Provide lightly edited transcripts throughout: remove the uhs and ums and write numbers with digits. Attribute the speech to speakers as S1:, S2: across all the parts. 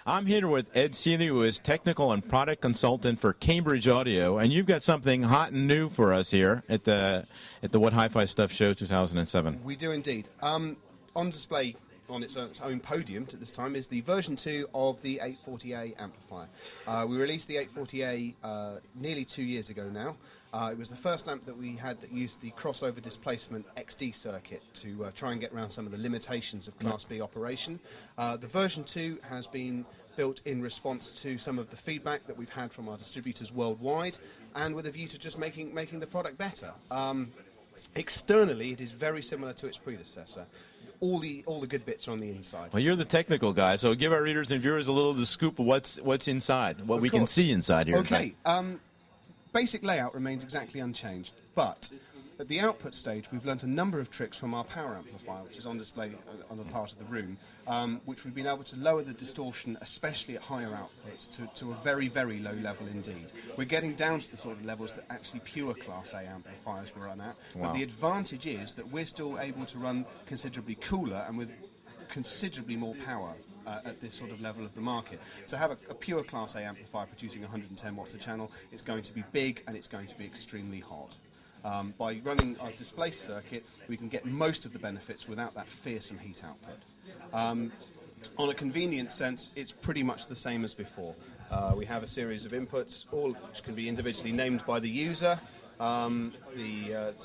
S1: I'm here with Ed Seeley, who is technical and product consultant for Cambridge Audio, and you've got something hot and new for us here at the What HiFi Stuff Show 2007.
S2: We do indeed. On display on its own podium at this time is the version 2 of the 840A amplifier. We released the 840A nearly 2 years ago now. It was the first amp that we had that used the crossover displacement XD circuit to try and get around some of the limitations of Class B operation. The version 2 has been built in response to some of the feedback that we've had from our distributors worldwide, and with a view to just making the product better. Externally, it is very similar to its predecessor. All the good bits are on the inside.
S1: Well, you're the technical guy, so give our readers and viewers a little of the scoop of what's inside, what we can see inside here.
S2: Okay. Basic layout remains exactly unchanged, but at the output stage, we've learnt a number of tricks from our power amplifier, which is on display on the part of the room, which we've been able to lower the distortion, especially at higher outputs, to a very, very low level indeed. We're getting down to the sort of levels that actually pure Class A amplifiers will run at,
S1: Wow.
S2: but the advantage is that we're still able to run considerably cooler and with considerably more power at this sort of level of the market. To have a pure Class A amplifier producing 110 watts a channel, it's going to be big and it's going to be extremely hot. By running our display circuit, we can get most of the benefits without that fearsome heat output. On a convenience sense, it's pretty much the same as before. We have a series of inputs, all which can be individually named by the user. The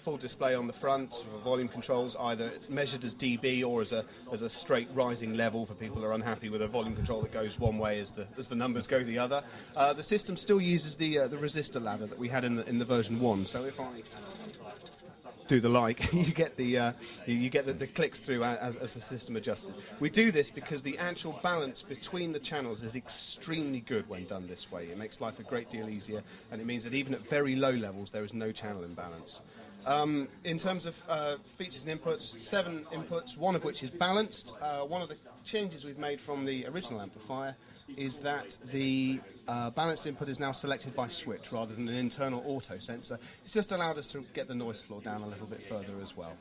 S2: full display on the front, volume controls either measured as dB or as a straight rising level for people who are unhappy with a volume control that goes one way as the numbers go the other. The system still uses the resistor ladder that we had in the version 1. So if I do the like, you get the clicks through as the system adjusts. We do this because the actual balance between the channels is extremely good when done this way. It makes life a great deal easier, and it means that even at very low levels there is no channel imbalance. In terms of features and inputs, 7 inputs, one of which is balanced. One of the changes we've made from the original amplifier is that the balanced input is now selected by switch rather than an internal auto sensor. It's just allowed us to get the noise floor down a little bit further as well.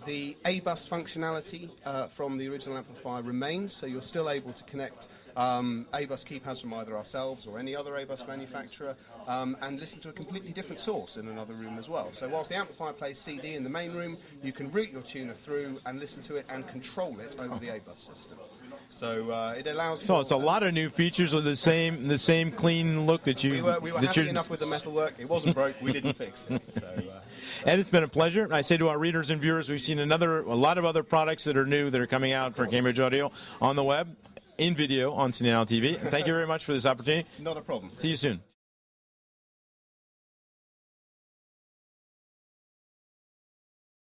S2: The A-bus functionality from the original amplifier remains, so you're still able to connect A-bus keypads from either ourselves or any other A-bus manufacturer and listen to a completely different source in another room as well. So whilst the amplifier plays CD in the main room, you can route your tuner through and listen to it and control it over the A-bus system. So it allows.
S1: So it's a lot of new features with the same clean look that you.
S2: We were happy enough with the metalwork. It wasn't broke. We didn't fix it. So.
S1: Ed, it's been a pleasure. I say to our readers and viewers, we've seen a lot of other products that are new that are coming out for Cambridge Audio on the web, in video on CNL TV. Thank you very much for this opportunity.
S2: Not a problem.
S1: See you soon.